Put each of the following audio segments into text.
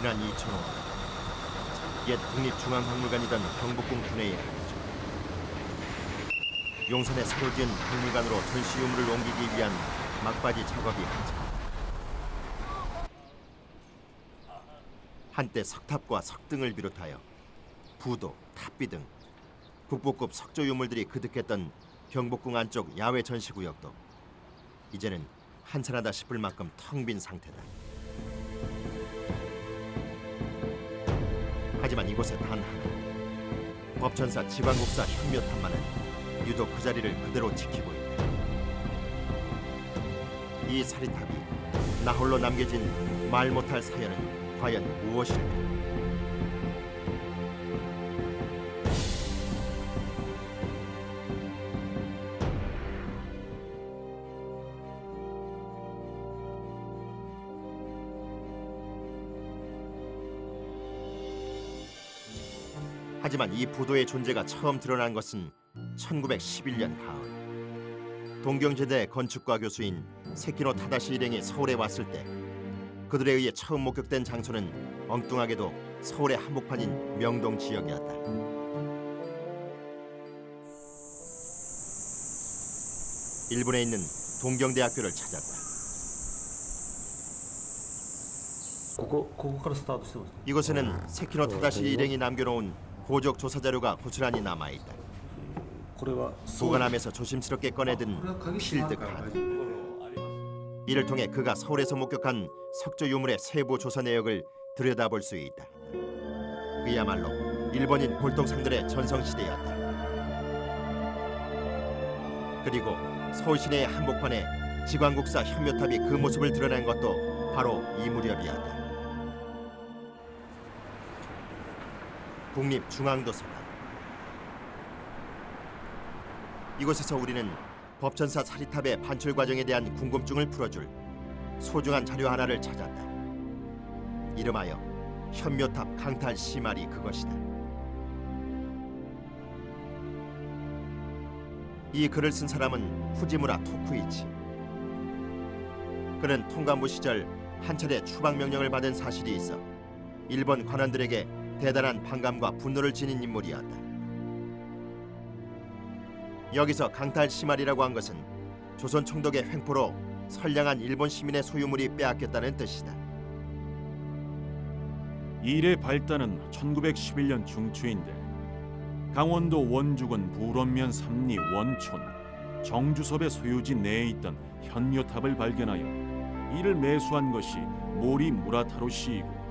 지난 2005년 옛 국립중앙박물관이던 경복궁 분회에 가죠. 용산에 새로 지은 박물관으로 전시 유물을 옮기기 위한 막바지 작업이 한창. 한때 석탑과 석등을 비롯하여 부도, 탑비 등 국보급 석조 유물들이 그득했던 경복궁 안쪽 야외 전시구역도 이제는 한산하다 싶을 만큼 텅 빈 상태다. 하지만 이곳에 단 하나, 법천사 지광국사 현묘탑만은 유독 그 자리를 그대로 지키고 있다. 이 사리탑이 나홀로 남겨진 말 못할 사연은 과연 무엇일까? 하지만 이 부도의 존재가 처음 드러난 것은 1911년 가을. 동경제대 건축과 교수인 세키노 타다시 일행이 서울에 왔을 때 그들에 의해 처음 목격된 장소는 엉뚱하게도 서울의 한복판인 명동 지역이었다. 일본에 있는 동경대학교를 찾았다. ここからスタートしてます。 이곳에는 세키노 타다시 일행이 남겨놓은 고적 조사 자료가 고스란히 남아있다. これは 보관함에서 조심스럽게 꺼내든 필드 카드. 이를 통해 그가 서울에서 목격한 석조 유물의 세부 조사 내역을 들여다볼 수 있다. 그야말로 일본인 골동상들의 전성시대였다. 그리고 서울 시내의 한복판에 지광국사 현묘탑이 그 모습을 드러낸 것도 바로 이 무렵이었다. 국립중앙도서관. 이곳에서 우리는 법천사 사리탑의 반출 과정에 대한 궁금증을 풀어줄 소중한 자료 하나를 찾았다. 이름하여 현묘탑 강탈 시말이 그것이다. 이 글을 쓴 사람은 후지무라 토쿠이치. 그는 통감부 시절 한 차례 추방 명령을 받은 사실이 있어 일본 관원들에게 대단한 반감과 분노를 지닌 인물이었다. 여기서 강탈 시말이라고 한 것은 조선 총독의 횡포로 선량한 일본 시민의 소유물이 빼앗겼다는 뜻이다. 이 일의 발단은 1911년 중추인데 강원도 원주군 부론면 삼리 원촌 정주섭의 소유지 내에 있던 현묘탑을 발견하여 이를 매수한 것이 모리 무라타로 씨이고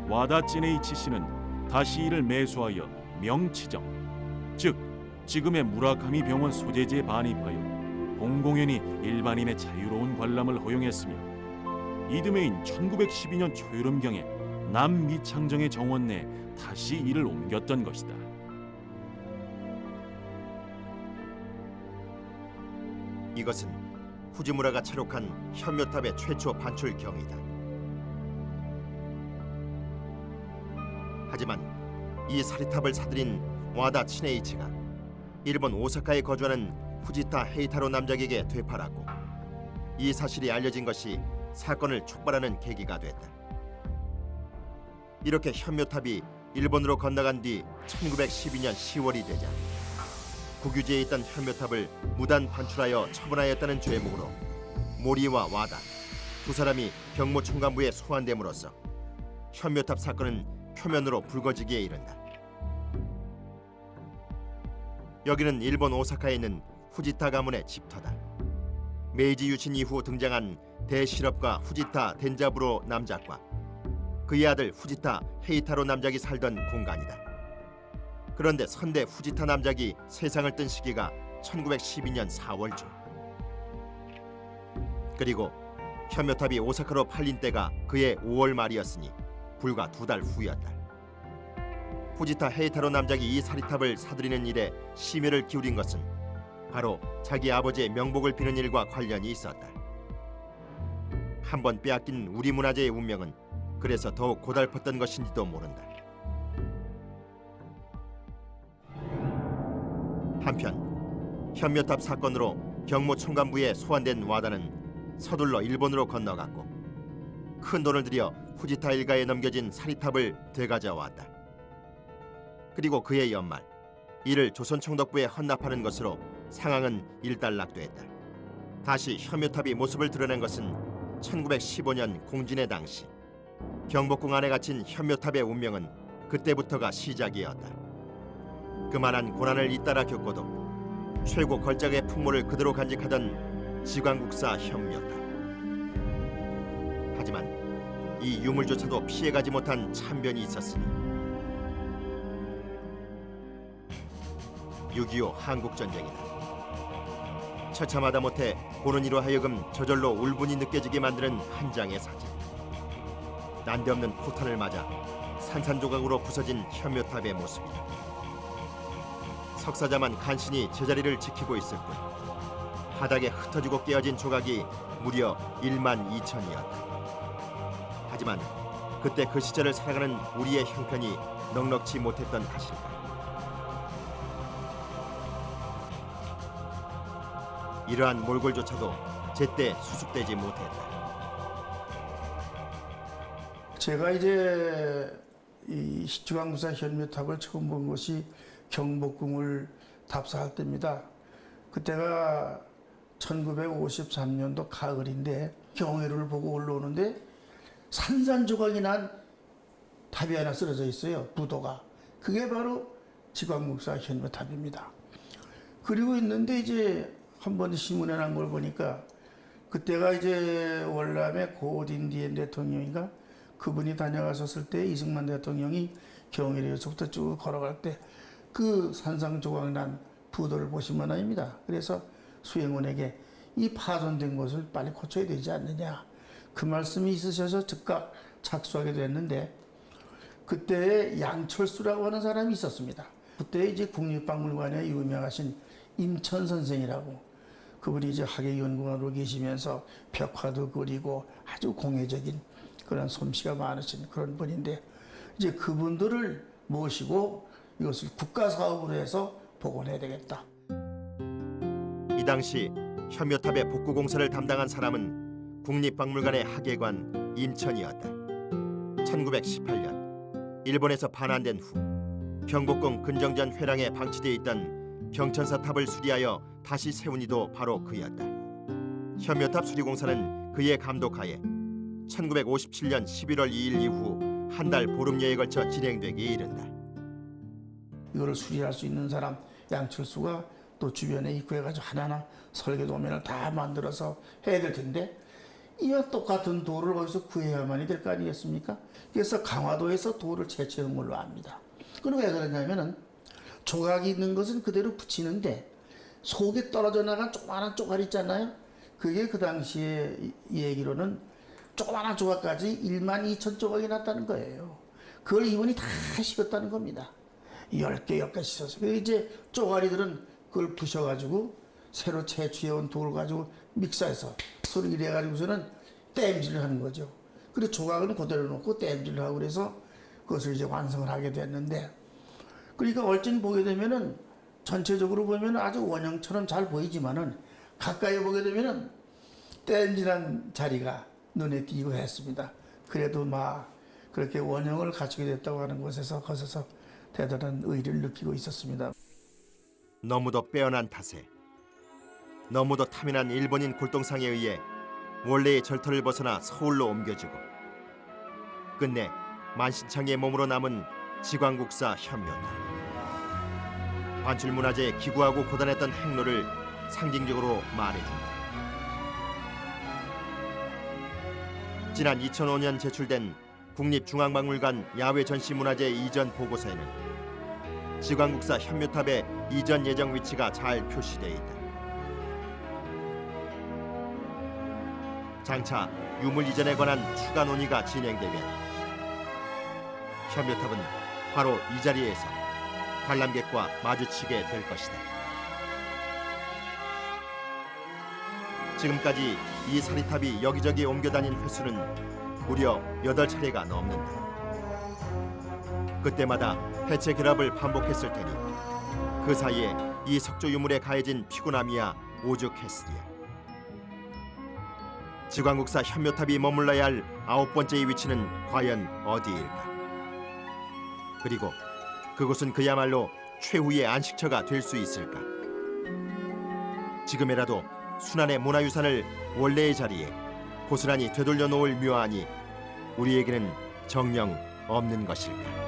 와다 찌네이치 씨는 다시 이를 매수하여 명치정, 즉 지금의 무라카미 병원 소재지에 반입하여 공공연히 일반인의 자유로운 관람을 허용했으며 이듬해인 1912년 초여름경에 남미창정의 정원 내에 다시 이를 옮겼던 것이다. 이것은 후지무라가 차록한 현묘탑의 최초 반출 경이다. 하지만 이 사리탑을 사들인 와다 치네이치가 일본 오사카에 거주하는 후지타 헤이타로 남작에게 되팔았고 이 사실이 알려진 것이 사건을 촉발하는 계기가 됐다. 이렇게 현묘탑이 일본으로 건너간 뒤 1912년 10월이 되자 국유지에 있던 현묘탑을 무단 반출하여 처분하였다는 죄목으로 모리와 와다 두 사람이 경무총관부에 소환됨으로써 현묘탑 사건은 표면으로 불거지기에 이른다. 여기는 일본 오사카에 있는 후지타 가문의 집터다. 메이지 유신 이후 등장한 대실업가 후지타 덴자부로 남작과 그의 아들 후지타 헤이타로 남작이 살던 공간이다. 그런데 선대 후지타 남작이 세상을 뜬 시기가 1912년 4월 초. 그리고 현묘탑이 오사카로 팔린 때가 그해 5월 말이었으니 불과 2달 후였다. 후지타 헤이타로 남작이 이 사리탑을 사들이는 일에 심혈을 기울인 것은 바로 자기 아버지의 명복을 비는 일과 관련이 있었다. 한번 빼앗긴 우리 문화재의 운명은 그래서 더욱 고달팠던 것인지도 모른다. 한편 현묘탑 사건으로 경무총관부에 소환된 와다는 서둘러 일본으로 건너갔고 큰 돈을 들여 후지타 일가에 넘겨진 사리탑을 되가져왔다. 그리고 그해 연말 이를 조선 총독부에 헌납하는 것으로 상황은 일단락됐다. 다시 현묘탑이 모습을 드러낸 것은 1915년 공진의 당시 경복궁 안에 갇힌 현묘탑의 운명은 그때부터가 시작이었다. 그만한 고난을 잇따라 겪고도 최고 걸작의 풍모를 그대로 간직하던 지광국사 현묘탑. 하지만 이 유물조차도 피해가지 못한 참변이 있었으니 6.25 한국전쟁이다. 처참하다 못해 보는 이로 하여금 저절로 울분이 느껴지게 만드는 한 장의 사진. 난데없는 포탄을 맞아 산산조각으로 부서진 현묘탑의 모습이다. 석사자만 간신히 제자리를 지키고 있을 뿐 바닥에 흩어지고 깨어진 조각이 무려 1만 2천이었다. 하지만 그때 그 시절을 살아가는 우리의 형편이 넉넉지 못했던 탓일까. 이러한 몰골조차도 제때 수습되지 못했다. 제가 이제 이 지광국사 현묘탑을 처음 본 것이 경복궁을 답사할 때입니다. 그때가 1953년도 가을인데 경회를 보고 올라오는데 산산조각이 난 탑이 하나 쓰러져 있어요. 부도가. 그게 바로 지광국사 현묘탑입니다. 그리고 있는데 이제 한 번 신문에 난 걸 보니까 그때가 이제 월남의 고딘디엔 대통령인가 그분이 다녀가셨을 때 이승만 대통령이 경의로에서부터 쭉 걸어갈 때 그 산산조각 난 부도를 보시면 아닙니다. 그래서 수행원에게 이 파손된 것을 빨리 고쳐야 되지 않느냐 그 말씀이 있으셔서 즉각 착수하게 됐는데 그때 양철수라고 하는 사람이 있었습니다. 그때 이제 국립박물관에 유명하신 임천 선생이라고 그분이 이제 학예연구원으로 계시면서 벽화도 그리고 아주 공예적인 그런 솜씨가 많으신 그런 분인데 이제 그분들을 모시고 이것을 국가 사업으로 해서 복원해야 되겠다. 이 당시 현묘탑의 복구 공사를 담당한 사람은 국립박물관의 학예관 임천이었다. 1918년 일본에서 반환된 후 경복궁 근정전 회랑에 방치되어 있던 경천사 탑을 수리하여 다시 세운 이도 바로 그였다. 현묘탑 수리 공사는 그의 감독하에 1957년 11월 2일 이후 한 달 보름여에 걸쳐 진행되기에 이른다. 이거를 수리할 수 있는 사람 양철수가 또 주변에 입구해가지고 하나하나 설계 도면을 다 만들어서 해야 될 텐데 이와 똑같은 돌을 거기서 구해야만이 될 거 아니겠습니까? 그래서 강화도에서 돌을 채취한 걸로 압니다. 그럼 왜 그러냐면은 조각이 있는 것은 그대로 붙이는데 속에 떨어져 나간 조그마한 조각 있잖아요. 그게 그 당시에 얘기로는 조그마한 조각까지 1만 2천 조각이 났다는 거예요. 그걸 이분이 다 씌웠다는 겁니다. 10개, 10개 씌워서. 그래서 이제 쪼가리들은 그걸 부셔가지고 새로 채취해온 돌을 가지고 믹서해서 서로 이래가지고서는 땜질을 하는 거죠. 그리고 조각은 그대로 놓고 땜질을 하고 그래서 그것을 이제 완성을 하게 됐는데 그러니까 얼진 보게 되면은 전체적으로 보면 아주 원형처럼 잘 보이지만은 가까이 보게 되면은 땜질한 자리가 눈에 띄고 했습니다. 그래도 막 그렇게 원형을 갖추게 됐다고 하는 곳에서 거기서 대단한 의의를 느끼고 있었습니다. 너무도 빼어난 탓에 너무도 탐이 일본인 골동상에 의해 원래의 절터를 벗어나 서울로 옮겨지고 끝내 만신창이의 몸으로 남은 지광국사 현묘탑. 반출문화재에 기구하고 고단했던 행로를 상징적으로 말해준다. 지난 2005년 제출된 국립중앙박물관 야외전시문화재 이전 보고서에는 지광국사 현묘탑의 이전 예정 위치가 잘 표시되어 있다. 장차 유물 이전에 관한 추가 논의가 진행되면 현묘탑은 바로 이 자리에서 관람객과 마주치게 될 것이다. 지금까지 이 사리탑이 여기저기 옮겨다닌 횟수는 무려 8차례가 넘는다. 그때마다 해체 결합을 반복했을 테니 그 사이에 이 석조 유물에 가해진 피곤함이야 오죽했으리야. 지광국사 현묘탑이 머물러야 할 9번째의 위치는 과연 어디일까? 그리고 그곳은 그야말로 최후의 안식처가 될 수 있을까? 지금이라도 순환의 문화유산을 원래의 자리에 고스란히 되돌려 놓을 묘안이 우리에게는 정녕 없는 것일까?